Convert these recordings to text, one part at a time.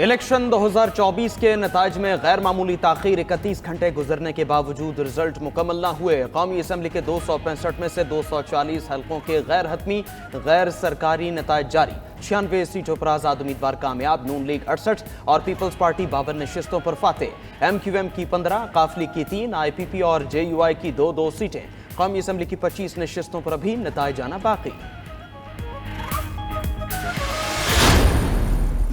Election 2024 के नताज में गैर मामूली ताखीर 31 घंटे गुजरने के बावजूद रिजल्ट मुकम्मल न हुए। कौमी असम्बली के 265 में से 240 हल्कों के गैर हतमी गैर सरकारी नताज जारी। 96 सीटों पर आजाद उम्मीदवार कामयाब, नून लीग 68 और पीपल्स पार्टी 52 नशिस्तों पर फातेह। MQM की 15, काफली की 3, IPP और JUI की 2 सीटें। कौमी असम्बली की 25 नशिस्तों पर अभी नताज आना बाकी।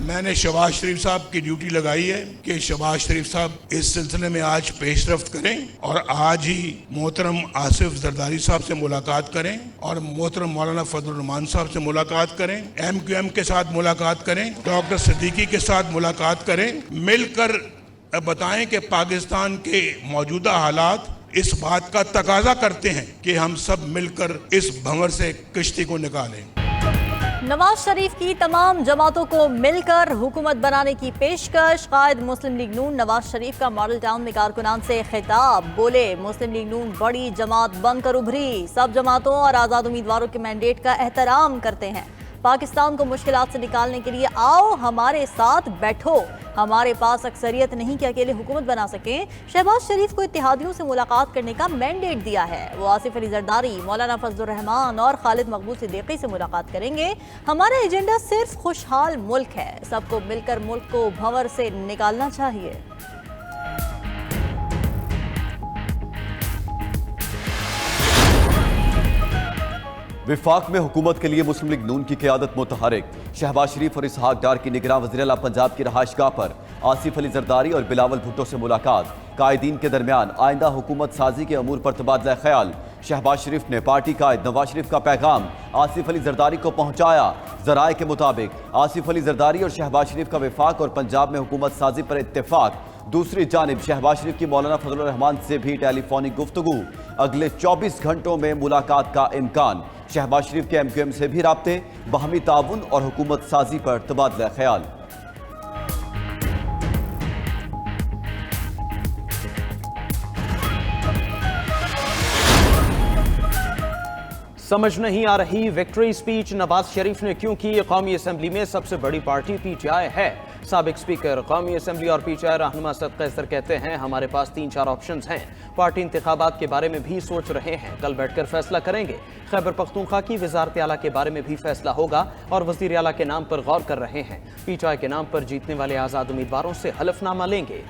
मैंने शहबाज शरीफ साहब की ड्यूटी लगाई है कि शहबाज शरीफ साहब इस सिलसिले में आज पेशरफ्त करें और आज ही मोहतरम आसिफ जरदारी साहब से मुलाकात करें और मोहतरम मौलाना फजल रहमान साहब से मुलाकात करें, MQM के साथ मुलाकात करें, डॉक्टर सिद्दीकी के साथ मुलाकात करें, मिलकर बताएं कि पाकिस्तान के मौजूदा हालात इस बात का तकाजा करते हैं कि हम सब मिलकर इस भंवर से किश्ती को निकालें। नवाज शरीफ की तमाम जमातों को मिलकर हुकूमत बनाने की पेशकश। कायद मुस्लिम लीग नून नवाज शरीफ का मॉडल टाउन में कारकुनान से खिताब। बोले, मुस्लिम लीग नून बड़ी जमात बनकर उभरी, सब जमातों और आज़ाद उम्मीदवारों के मैंडेट का एहतराम करते हैं। पाकिस्तान को मुश्किलात से निकालने के लिए आओ हमारे साथ बैठो। हमारे पास अक्सरियत नहीं कि अकेले हुकूमत बना सकें। शहबाज शरीफ को इत्तेहादियों से मुलाकात करने का मैंडेट दिया है। वो आसिफ अली जरदारी, मौलाना फजल रहमान और खालिद मकबूल सिद्दीकी से मुलाकात करेंगे। हमारा एजेंडा सिर्फ खुशहाल मुल्क है, सबको मिलकर मुल्क को भंवर से निकालना चाहिए। विफाक में हुकूमत के लिए मुस्लिम लीग नून की क़यादत मुतहरिक। शहबाज शरीफ और इसहाक डार की निगरान वज़ीर आला पंजाब की रहायशगाह पर आसिफ अली जरदारी और बिलावल भुट्टो से मुलाकात। कायदीन के दरमियान आइंदा हुकूमत साजी के अमूर पर तबादला ख्याल। शहबाज शरीफ ने पार्टी कायद नवाज शरीफ का पैगाम आसिफ अली जरदारी को पहुंचाया। ज़राए के मुताबिक आसिफ अली जरदारी और शहबाज शरीफ का विफाक और पंजाब में हुकूमत साजी पर इत्तेफाक। दूसरी जानिब शहबाज शरीफ की मौलाना फजल रहमान से भी टेलीफोनिक गुफ्तगू। अगले 24 घंटों में मुलाकात का इम्कान। शहबाज शरीफ के MQM से भी राब्ते, बाहमी ताउन और हुकूमत साजी पर तबादला ख्याल। समझ नहीं आ रही विक्ट्री स्पीच नवाज शरीफ ने क्यों की। कौमी असम्बली में सबसे बड़ी पार्टी PTI है। साबिक स्पीकर कौमी असम्बली और PTI रहनुमा असद कैसर कहते हैं, हमारे पास 3-4 ऑप्शंस हैं। पार्टी इंतखाबात के बारे में भी सोच रहे हैं, कल बैठकर फैसला करेंगे। खैबर पख्तूनख्वा की वजारत आला के बारे में भी फैसला होगा और वजीर आला के नाम पर गौर कर रहे हैं। PTI के नाम पर जीतने वाले आज़ाद उम्मीदवारों से हलफनामा लेंगे।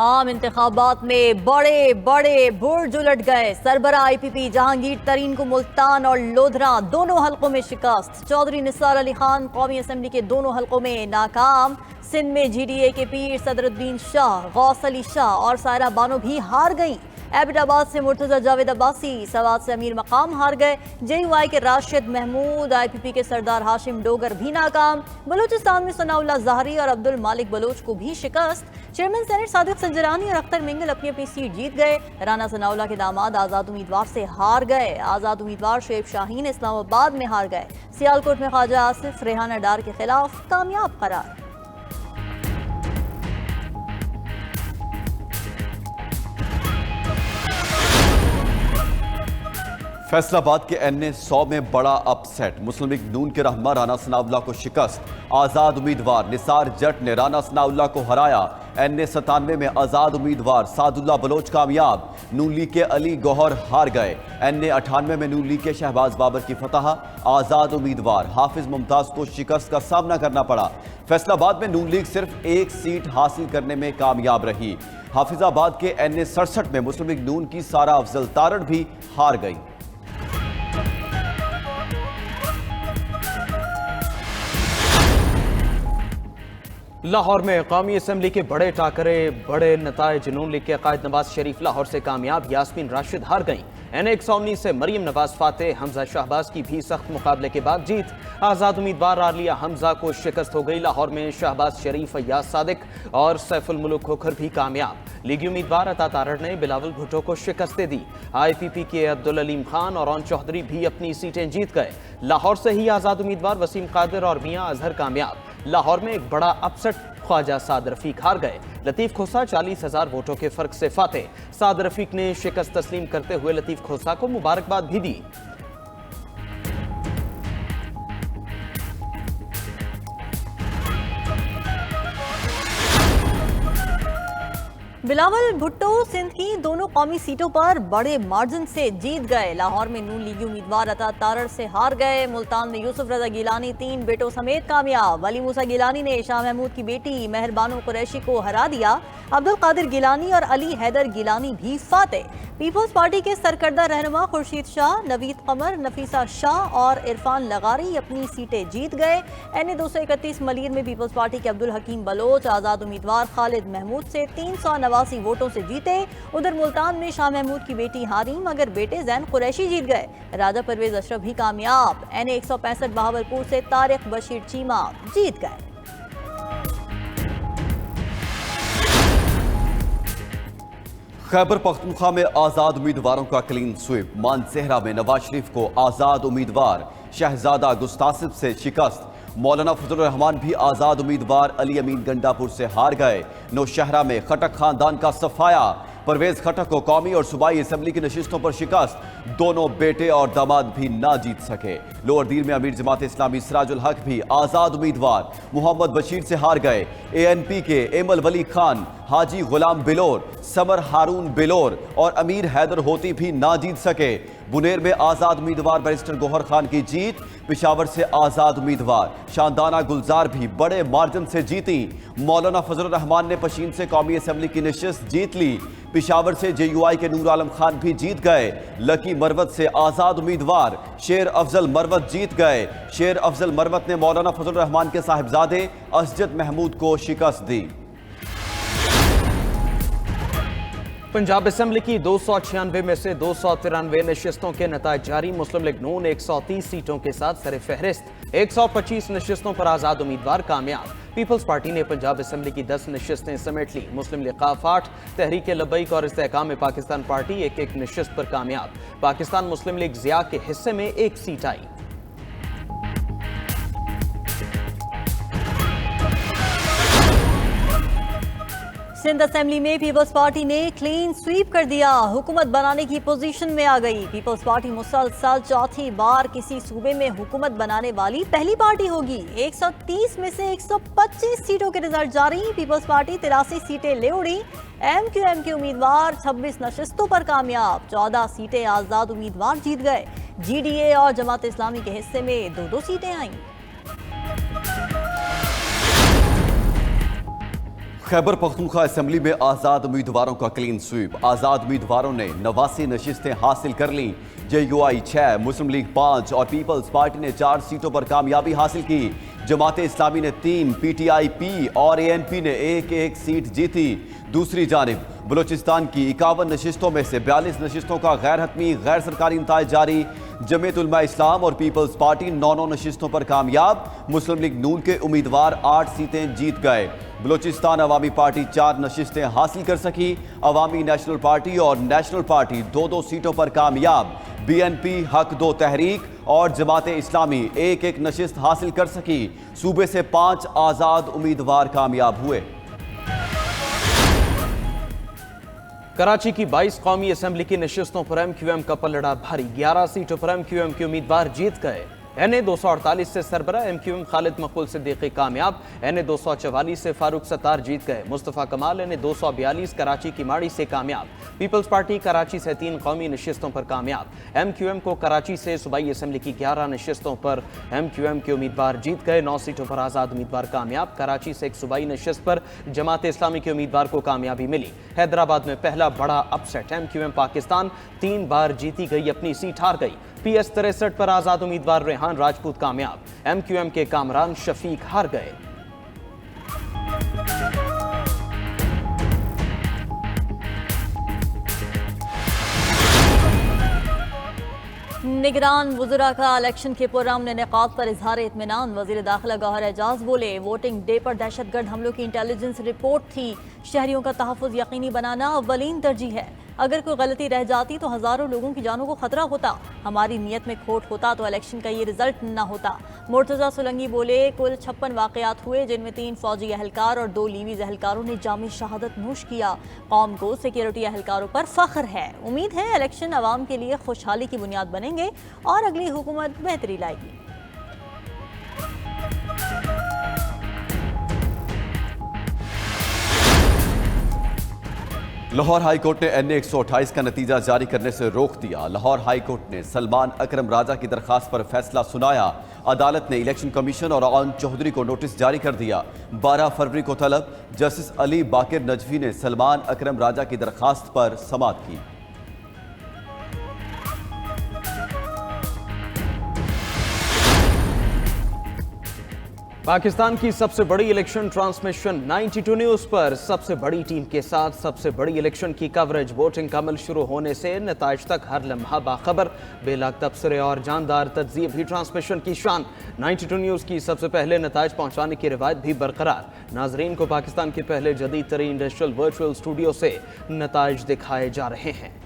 आम इंतखाबात में बड़े बड़े बुर्ज उलट गए। सरबरा IPP जहांगीर तरीन को मुल्तान और लोधरा दोनों हलकों में शिकस्त। चौधरी निसार अली खान कौमी असम्बली के दोनों हलकों में नाकाम। सिंध में GDA के पीर सदरुद्दीन शाह, गौस अली शाह और सायरा बानो भी हार गईं। एबटाबाद से मुर्तजा जावेद अब्बासी, सवात से अमीर मकाम हार गए। JUI के राशिद महमूद, IPP के सरदार हाशिम डोगर भी नाकाम। बलूचिस्तान में सनाउल्लाह ज़हरी और अब्दुल मालिक बलोच को भी शिकस्त। चेयरमैन सेनेट सादिक संजरानी और अख्तर मिंगल अपनी अपनी सीट जीत गए। राना सनाउल्लाह के दामाद आज़ाद उम्मीदवार से हार गए। आज़ाद उम्मीदवार शुएब शाहीन इस्लामाबाद में हार गए। सियालकोट में ख्वाजा आसिफ रेहाना डार के खिलाफ कामयाब करार। फैसलाबाद के NA 100 में बड़ा अपसेट। मुस्लिम लीग नून के रहनुमा राना सनाउल्लाह को शिकस्त। आज़ाद उम्मीदवार निसार जट ने राना सनाउल्लाह को हराया। NA 97 में आज़ाद उम्मीदवार सादुल्लाह बलोच कामयाब। नून लीग के अली गौहर हार गए। NA 98 में नून लीग के शहबाज बाबर की फतह। आज़ाद उम्मीदवार हाफिज मुमताज को शिकस्त का सामना करना पड़ा। फैसलाबाद में नून लीग सिर्फ 1 सीट हासिल करने में कामयाब रही। हाफिजाबाद के NA 67 में मुस्लिम लीग नून की सारा अफजल तारड़ भी हार गई। लाहौर में कौमी असम्बली के बड़े टाकरे, बड़े नताइज। नून लीग के कायद नवाज शरीफ लाहौर से कामयाब, यास्मीन राशिद हार गईं। NA 119 से मरियम नवाज फातेह, हमजा शाहबाज की भी सख्त मुकाबले के बाद जीत। आज़ाद उम्मीदवार आलिया हमजा को शिकस्त हो गई। लाहौर में शहबाज शरीफ, फैयाज सादिक और सैफुल मुल्क खोखर भी कामयाब। लीगी उम्मीदवार अता तारड़ ने बिलावल भुट्टो को शिकस्त दे दी। IPP के अब्दुल अलीम खान और ओन चौधरी भी अपनी सीटें जीत गए। लाहौर से ही आज़ाद उम्मीदवार वसीम कादिर और मियां अजहर कामयाब। लाहौर में एक बड़ा अपसेट ख्वाजा साद रफीक हार गए। लतीफ खोसा 40,000 वोटों के फर्क से फातेह। साद रफीक ने शिकस्त तस्लीम करते हुए लतीफ खोसा को मुबारकबाद भी दी। बिलावल भुट्टो सिंध की दोनों कौमी सीटों पर बड़े मार्जिन से जीत गए। लाहौर में नून लीगी उम्मीदवार अता तारड़ से हार गए। मुल्तान में यूसुफ रजा गिलानी 3 बेटों समेत कामयाब। वली मूसा गिलानी ने शाह महमूद की बेटी मेहरबानो कुरैशी को हरा दिया। अब्दुल कादिर गिलानी और अली हैदर गिलानी भी फातेह। पीपल्स पार्टी के सरकर्दा रहनुमा खुर्शीद शाह, नवीद कमर, नफीसा शाह और इरफान लगारी अपनी सीटें जीत गए। NA 231 मलीर में पीपल्स पार्टी के अब्दुल हकीम बलोच आज़ाद उम्मीदवार खालिद महमूद से 389 वोटों से जीते। उधर मुल्तान में शाह महमूद की बेटी हारी मगर बेटे जैन कुरैशी जीत गए। राजा परवेज अशरफ भी कामयाब। NA 165 बहावलपुर से तारिक बशीर चीमा जीत गए। खैबर पख्तूनख्वा में आज़ाद उम्मीदवारों का क्लीन स्वीप। मानसेहरा में नवाज शरीफ को आज़ाद उम्मीदवार शहजादा गुस्तासिब से शिकस्त। मौलाना फजल रहमान भी आज़ाद उम्मीदवार अली अमीन गंडापुर से हार गए। नौशहरा में खटक खानदान का सफाया। परवेज खटक को कौमी और सूबाई असम्बली की नशिस्तों पर शिकस्त। दोनों बेटे और दामाद भी ना जीत सके। लोअर दीर में अमीर जमात इस्लामी सिराजुल हक भी आज़ाद उम्मीदवार मोहम्मद बशीर से हार गए। ANP के एमल वली खान, हाजी गुलाम बिलोर, समर हारून बिलोर और अमीर हैदर होती भी ना जीत सके। बुनेर में आज़ाद उम्मीदवार बैरिस्टर गोहर खान की जीत। पिशावर से आज़ाद उम्मीदवार शानदाना गुलजार भी बड़े मार्जिन से जीती। मौलाना फजल रहमान ने पशीन से कौमी असम्बली की नशिस्त जीत ली। पिशावर से JUI के नूर आलम खान भी जीत गए। लकी मरवत से आज़ाद उम्मीदवार शेर अफजल मरवत जीत गए। शेर अफजल मरवत ने मौलाना फजल रहमान के साहिबजादे असजद महमूद को शिकस्त दी। पंजाब असम्बली की 296 में से 293 नशिस्तों के नताज जारी। मुस्लिम लीग नून 130 सीटों के साथ सरे फहरिस्त। 125 नशिस्तों पर आज़ाद उम्मीदवार कामयाब। पीपल्स पार्टी ने पंजाब असम्बली की 10 नशिस्तें समेट ली। मुस्लिम लीग काफ 8, तहरीक लब्बैक और इस्तेहकाम पाकिस्तान पार्टी एक नशिस्त पर कामयाब। पाकिस्तान मुस्लिम लीग ज़िया के हिस्से में 1 सीट आई। सिंध असेंबली में पीपल्स पार्टी ने क्लीन स्वीप कर दिया। हुकूमत बनाने की पोजीशन में आ गई। पीपल्स पार्टी मुसलसल चौथी बार किसी सूबे में हुकूमत बनाने वाली पहली पार्टी होगी। 130 में से 125 सीटों के रिजल्ट जारी। पीपल्स पार्टी 83 सीटें ले उड़ी। MQM के उम्मीदवार 26 नशिस्तों पर कामयाब। 14 सीटें आज़ाद उम्मीदवार जीत गए। GDA और जमात इस्लामी के हिस्से में 2-2 सीटें आईं। खैबर पख्तूनख्वा असेंबली में आज़ाद उम्मीदवारों का क्लीन स्वीप। आज़ाद उम्मीदवारों ने 89 नशिस्तें हासिल कर लीं। JUI 6, मुस्लिम लीग 5 और पीपल्स पार्टी ने 4 सीटों पर कामयाबी हासिल की। जमात इस्लामी ने 3, PTIP और ANP ने 1-1 सीट जीती। दूसरी जानिब बलोचिस्तान की 51 नशिस्तों में से 42 नशिस्तों का गैर हतमी गैर सरकारी नताइज जारी। जमीयत उलमा इस्लाम और पीपल्स पार्टी 9-9 नशिस्तों पर कामयाब। मुस्लिम लीग नून के उम्मीदवार 8 सीटें जीत गए। बलोचिस्तान अवामी पार्टी 4 नशिस्तें हासिल कर सकी। अवामी नेशनल पार्टी और नेशनल पार्टी 2-2 सीटों पर कामयाब। BNP, हक 2 तहरीक और जमात इस्लामी 1-1 नशिस्त हासिल कर सकी। सूबे से 5 आज़ाद उम्मीदवार कामयाब हुए। कराची की 22 कौमी असम्बली की नशिस्तों पर MQM का पलड़ा भारी। 11 सीटों पर MQM के उम्मीदवार जीत गए। NA 248 से सरबरा MQM खालिद मकबूल सिद्दीकी कामयाब। NA 244 से फारूक सत्तार जीत गए। मुस्तफ़ा कमाल NA 242 कराची की माड़ी से कामयाब। पीपल्स पार्टी कराची से 3 कौमी नशिस्तों पर कामयाब। MQM को कराची से सूबाई असम्बली की 11 नशिस्तों पर MQM के उम्मीदवार जीत गए। 9 सीटों पर आज़ाद उम्मीदवार कामयाब। कराची से एक सूबाई नशिस्त पर जमात इस्लामी के उम्मीदवार को कामयाबी मिली। हैदराबाद में पहला बड़ा अपसेट। MQM पाकिस्तान 3 बार जीती गई अपनी सीट हार गई। PS 63 पर आज़ाद उम्मीदवार रेहान राजपूत कामयाब। MQM के कामरान शफीक हार गए। निगरान वज़रा का इलेक्शन के प्रोग्राम ने निकात पर इजहार इत्मीनान। वज़ीर दाखिला गौहर एजाज बोले, वोटिंग डे पर दहशतगर्द हमलों की इंटेलिजेंस रिपोर्ट थी। शहरियों का तहफ़्फ़ुज़ यकीनी बनाना अव्वलीन तरजीह है। अगर कोई गलती रह जाती तो हजारों लोगों की जानों को खतरा होता। हमारी नीयत में खोट होता तो इलेक्शन का ये रिजल्ट न होता। मुर्तजा सोलंकी बोले, कुल 56 वाकयात हुए जिनमें 3 फौजी अहलकार और 2 लीवीज अहलकारों ने जामे शहादत नोश किया। कौम को सिक्योरिटी अहलकारों पर फख्र है। उम्मीद है इलेक्शन अवाम के लिए खुशहाली की बुनियाद बनेंगे और अगली हुकूमत बेहतरी लाएगी। लाहौर हाई कोर्ट ने NA 128 का नतीजा जारी करने से रोक दिया। लाहौर हाई कोर्ट ने सलमान अकरम राजा की दरखास्त पर फैसला सुनाया। अदालत ने इलेक्शन कमीशन और आन चौधरी को नोटिस जारी कर दिया। 12 फरवरी को तलब जस्टिस अली बाकिर नजवी ने सलमान अकरम राजा की दरखास्त पर समाअत की। पाकिस्तान की सबसे बड़ी इलेक्शन ट्रांसमिशन 92 न्यूज पर। सबसे बड़ी टीम के साथ सबसे बड़ी इलेक्शन की कवरेज। वोटिंग का अमल शुरू होने से नताइज तक हर लम्हा बाखबर, बेलाग तबसरे और जानदार तज्ज़िये भी ट्रांसमिशन की शान। 92 न्यूज की सबसे पहले नताइज पहुंचाने की रिवायत भी बरकरार। नाजरीन को पाकिस्तान के पहले जदीद तरीन डिजिटल वर्चुअल स्टूडियो से नताइज दिखाए जा रहे हैं।